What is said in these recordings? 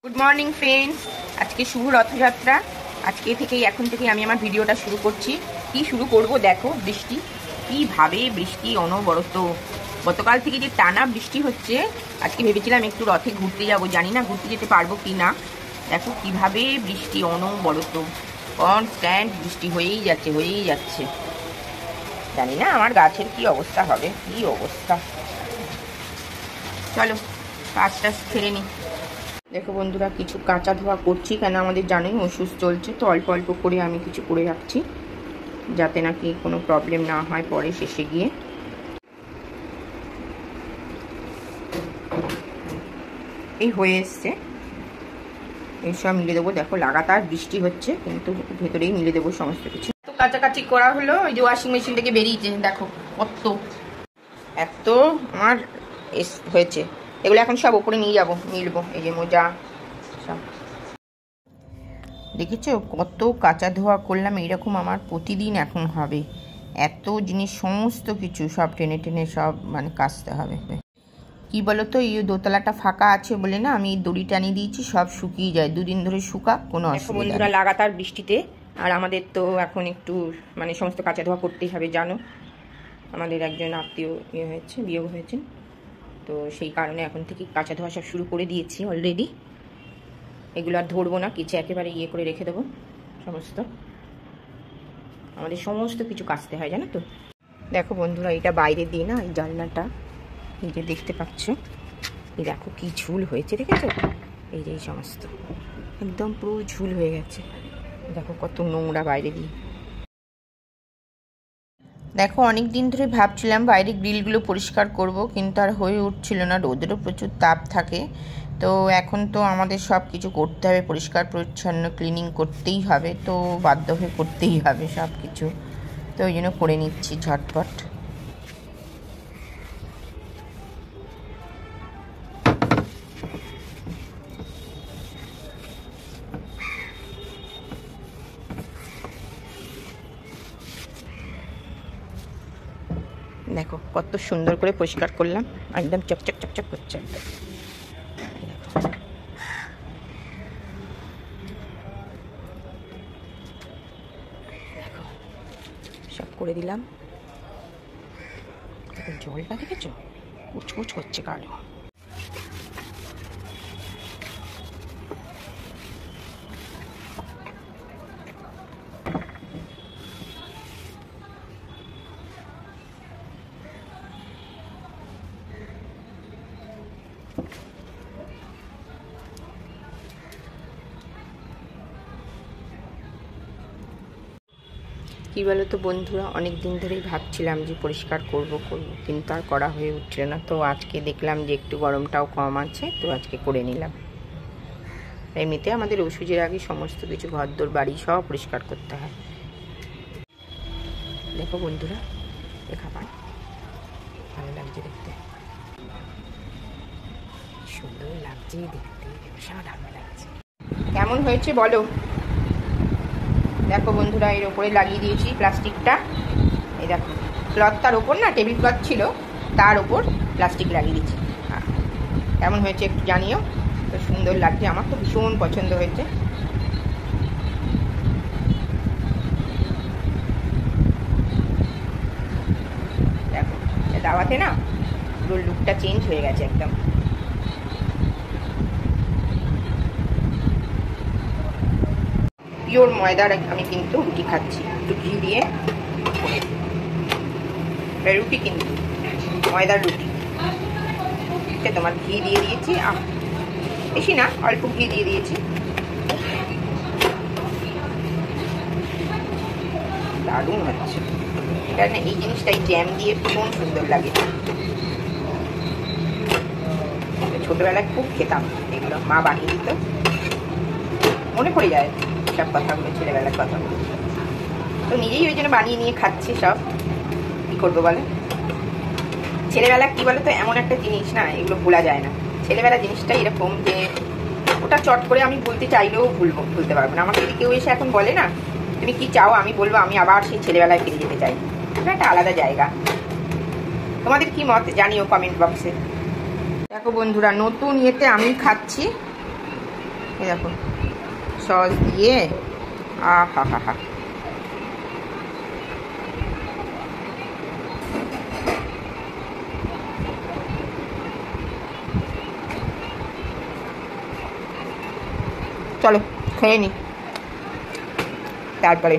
Good morning friends, আজকে শুভ রথযাত্রা। আজকে থেকেই এখন থেকেই আমি আমার ভিডিওটা শুরু করছি। কি শুরু করব দেখো, বৃষ্টি কিভাবে বৃষ্টি অনবরত। গতকাল থেকে যে টানা বৃষ্টি হচ্ছে, আজকে ভেবেছিলাম একটু রথে ঘুরতে যাব, জানি না ঘুরতে যেতে পারবো কি না। দেখো কিভাবে বৃষ্টি অনবরত, কনস্ট্যান্ট বৃষ্টি হয়েই যাচ্ছে। জানি না আমার গাছের কি অবস্থা হবে, কি অবস্থা। চলো কাজটা ছেড়ে নিই। দেখো বন্ধুরা, কিছু কাঁচা ধোয়া করছি, কেন আমাদের জানোই ওষুধ চলছে, তো অল্প অল্প করে আমি কিছু করে রাখছি যাতে নাকি কোনো প্রবলেম না হয় পরে শেষে গিয়ে। এই হয়ে এসছে, এইসব মিলে দেবো। দেখো লাগাতার বৃষ্টি হচ্ছে কিন্তু ভেতরেই মিলে দেবো সমস্ত কিছু। তো কাছাকাছি করা হলো, ওই যে ওয়াশিং মেশিন থেকে বেরিয়েছে, দেখো এত আমার হয়েছে। এগুলো এখন সব ওপরে নিয়ে যাবো, মিলবো। এই যে মোজা সব দেখেছো, কত কাঁচা ধোয়া করলাম। এইরকম আমার প্রতিদিন এখন হবে। এত জিনিস সমস্ত কিছু সব টেনে টেনে সব মানে কাচতে হবে। কি বলতো, এই দোতলাটা ফাঁকা আছে বলে না, আমি দড়ি টানিয়ে দিয়েছি, সব শুকিয়ে যায়। দুদিন ধরে শুকাক, কোনো অসুবিধা নেই। বন্ধুরা লাগাতার বৃষ্টিতে, আর আমাদের তো এখন একটু মানে সমস্ত কাঁচা ধোয়া করতেই হবে, জানো আমাদের একজন আত্মীয় বিয়োগ হয়েছেন, তো সেই কারণে এখন থেকে কাঁচা ধোয়া সব শুরু করে দিয়েছি অলরেডি। এগুলো আর ধরবো না, কিছু একেবারে করে রেখে দেবো। সমস্ত আমাদের সমস্ত কিছু কাচতে হয়, জানো তো। দেখো বন্ধুরা, এটা বাইরে দিয়ে না, এই জানলাটা এই যে দেখতে পাচ্ছ, এই দেখো কি ঝুল হয়েছে, দেখেছো? এই যে এই সমস্ত একদম পুরো ঝুল হয়ে গেছে। দেখো কত নোংরা বাইরে দিয়ে। দেখো অনেক দিন ধরে ভাবছিলাম বাইরে গ্রিলগুলো পরিষ্কার করব, কিন্তু আর হয়ে উঠছিল না, রোদেরও প্রচুর তাপ থাকে। তো এখন তো আমাদের সব কিছু করতে হবে, পরিষ্কার পরিচ্ছন্ন ক্লিনিং করতেই হবে, তো বাধ্য হয়ে করতেই হবে সব কিছু। তো ওই জন্য করে নিচ্ছি ঝটপট। দেখো কত সুন্দর করে পরিষ্কার করলাম, একদম চকচক চকচক করছে একদম। দেখো সব করে দিলাম। দেখো জলটা দেখেছো, কুচকুচ করছে কালো। কী বলো তো বন্ধুরা, অনেক দিন ধরেই ভাবছিলাম যে পরিষ্কার করব কিন্তু আর করা হয়ে উঠছিল না। তো আজকে দেখলাম যে একটু গরমটাও কম আছে, তো আজকে করে নিলাম। এমনিতে আমাদের ওষুধের আগে সমস্ত কিছু ঘরদোর বাড়ি সব পরিষ্কার করতে হয়। দেখো বন্ধুরা, খাবার ভালো লাগছে দেখতে, সুন্দর লাগছে দেখতে, অসাধারণ লাগছে। কেমন হয়েছে বলো? দেখো বন্ধুরা, এর ওপরে লাগিয়ে দিয়েছি প্লাস্টিকটা। এই দেখো ক্লথটার ওপর না, টেবিল ক্লথ ছিল, তার ওপর প্লাস্টিক লাগিয়ে দিচ্ছি। কেমন হয়েছে একটু জানিও। তো সুন্দর লাগছে, আমার তো ভীষণ পছন্দ হয়েছে। দেখো দাওয়াতে না পুরো লুকটা চেঞ্জ হয়ে গেছে একদম। পিওর ময়দার আমি কিন্তু রুটি খাচ্ছি, একটু ঘি দিয়ে। রুটি কিন্তু ময়দার রুটি, তোমার ঘি দিয়ে দিয়েছি, বেশি না, অল্প ঘি দিয়ে দিয়েছি। দারুণ হচ্ছে, কারণ এই জিনিসটাই জ্যাম দিয়ে ভীষণ সুন্দর লাগে। ছোটবেলায় খুব খেতাম এগুলো, মা বানিয়ে দিত, মনে পড়ে যায় সব কথাগুলো, ছেলেবেলার কথাগুলো। তো নিজেই ওই জন্য বানিয়ে নিয়ে খাচ্ছি সব। কি করবো বলে, ছেলেবেলা কি বলে তো, এমন একটা জিনিস না, এগুলো ভোলা যায় না। ছেলেবেলা জিনিসটা এরকম যে ওটা চট করে আমি বলতে চাইলেও ভুলতে পারবো না। আমাকে যদি কেউ এসে এখন বলে না তুমি কি চাও, আমি বলবো আমি আবার সেই ছেলেবেলায় ফিরে যেতে চাই। এটা একটা আলাদা জায়গা। তোমাদের কি মত জানিও কমেন্ট বক্সে। দেখো বন্ধুরা, নতুন ইয়েতে আমি খাচ্ছি এই দেখো সস দিয়ে, আহা হা হা। চলো খেয়ে নি তারপরে।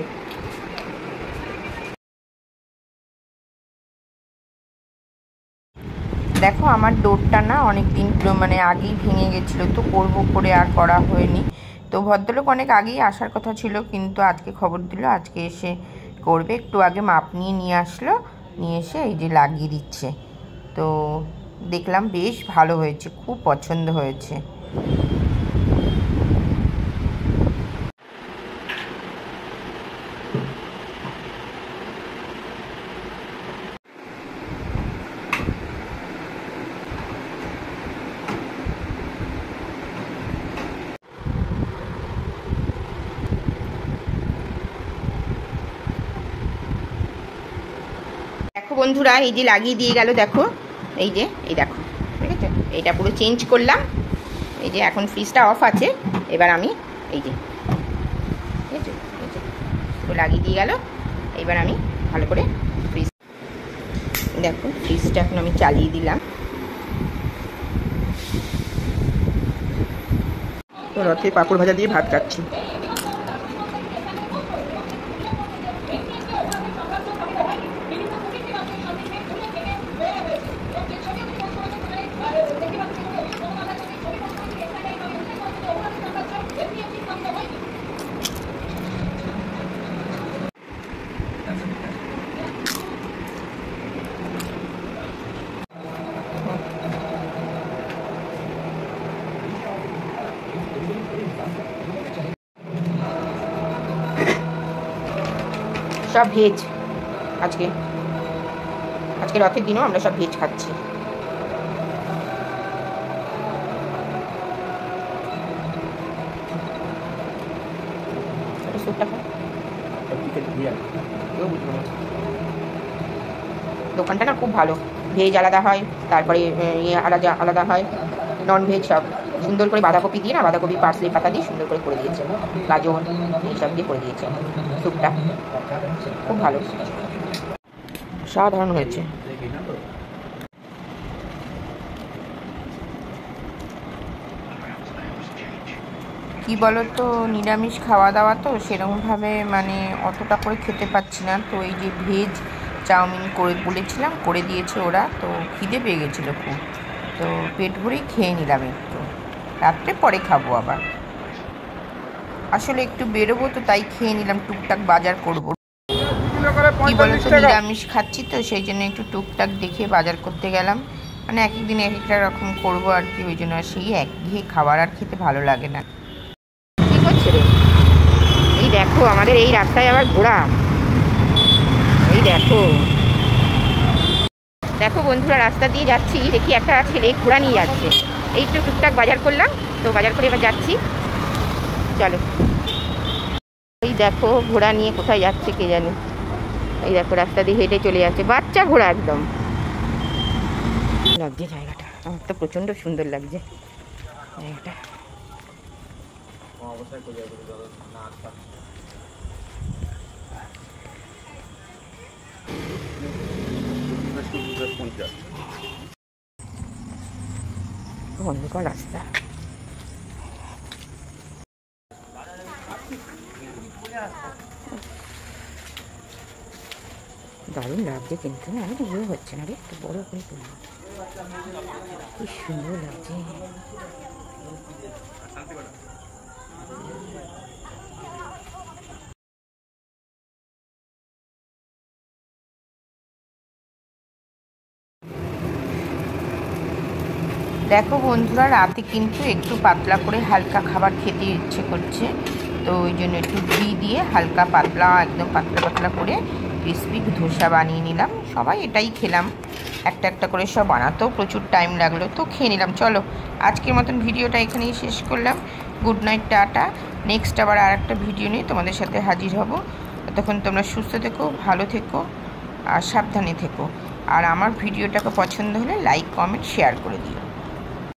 দেখো আমার ডোরটা না অনেক দিন মানে আগেই ভেঙে গেছিলো, তো করবো করে আর করা হয়নি। তো ভদ্রলোক অনেক আগেই আসার কথা ছিল, কিন্তু আজকে খবর দিল আজকে এসে করবে। একটু আগে মাপ নিয়ে আসলো, নিয়ে এসে এই যে লাগিয়ে দিচ্ছে। তো দেখলাম বেশ ভালো হয়েছে, খুব পছন্দ হয়েছে। দেখো বন্ধুরা, এই যে লাগিয়ে দিয়ে গেল, দেখো এই দেখো, ঠিক আছে, এইটা পুরো চেঞ্জ করলাম। এই যে এখন ফ্রিজটা অফ আছে, এবার আমি এই যে, ঠিক আছে, পুরো লাগিয়ে দিয়ে গেল। এবার আমি ভালো করে ফ্রিজ, দেখো ফ্রিজটা এখন আমি চালিয়ে দিলাম। তো রথে পাঁপড় ভাজা দিয়ে ভাত খাচ্ছি। সব ভেজ, আজকে রথের দিনও আমরা সব ভেজ খাচ্ছি। দোকানটা না খুব ভালো, ভেজ আলাদা হয়, তারপরে আলাদা হয়, নন ভেজ সব সুন্দর করে বাঁধাকপি দিয়ে না, বাঁধাকপি পার্সলি পাতা দিয়ে সুন্দর করে দিয়েছে, গাজর এইসব দিয়ে করে দিয়েছে। স্যুপটা খুব ভালো, সাধারণ হয়েছে। কি বলো তো, নিরামিষ খাওয়া দাওয়া তো সেরকমভাবে মানে অতটা করে খেতে পাচ্ছি না। তো এই যে ভেজ চাউমিন করে বলেছিলাম, করে দিয়েছে ওরা, তো খিদে পেয়ে গেছিলো খুব, তো পেট ভরেই খেয়ে নিলাম একটু, রাত্রে পরে খাবো আবার। আসলে একটু বেরোবো তো তাই খেয়ে নিলাম, টুকটাক বাজার করবো। কি বলো তো, নিরামিষ খাচ্ছি তো সেই জন্য একটু টুকটাক দেখে বাজার করতে গেলাম, মানে এক এক দিন এক একটা রকম করবো আর কি, ওই জন্য সেই একঘেয়ে খাবার আর খেতে ভালো লাগে না। কি করছে রে? এই দেখো আমাদের এই রাস্তায় আবার ঘোড়া, এই দেখো বন্ধুরা, রাস্তা দিয়ে যাচ্ছি, দেখি একটা ছেলে ঘোড়া নিয়ে যাচ্ছে। এই তো টুকটাক বাজার করলাম, তো বাজার করে এবার যাচ্ছি, চলো। এই দেখো ঘোড়া নিয়ে কোথায় যাচ্ছে কে জানে, এই দেখো রাস্তা দিয়ে হেঁটে চলে যাচ্ছে, বাচ্চা ঘোড়া একদম। লাগছে জায়গাটা, আমার তো প্রচণ্ড সুন্দর লাগছে জায়গাটা। অন্ধকার রাস্তা, দারুণ লাগছে, কিন্তু না ইয়ে হচ্ছে না রে, একটু বড় করে তুলবো, কি সুন্দর লাগছে। দেখো বন্ধুরা, রাতে কিন্তু একটু পাতলা করে হালকা খাবার খেতে ইচ্ছে করছে, তো ওই জন্য একটু ঘি দিয়ে হালকা পাতলা, একদম পাতলা করে ক্রিসপি ধোসা বানিয়ে নিলাম। সবাই এটাই খেলাম, একটা করে সব বানাতেও প্রচুর টাইম লাগলো, তো খেয়ে নিলাম। চলো আজকের মতন ভিডিওটা এখানেই শেষ করলাম। Good night, tata. নেক্সট আবার আর একটা ভিডিও নিয়ে তোমাদের সাথে হাজির হব। ততক্ষণ তোমরা সুস্থ থেকো, ভালো থেকো আর সাবধানে থেকো। আর আমার ভিডিওটাকে পছন্দ হলে লাইক, কমেন্ট, শেয়ার করে দিও।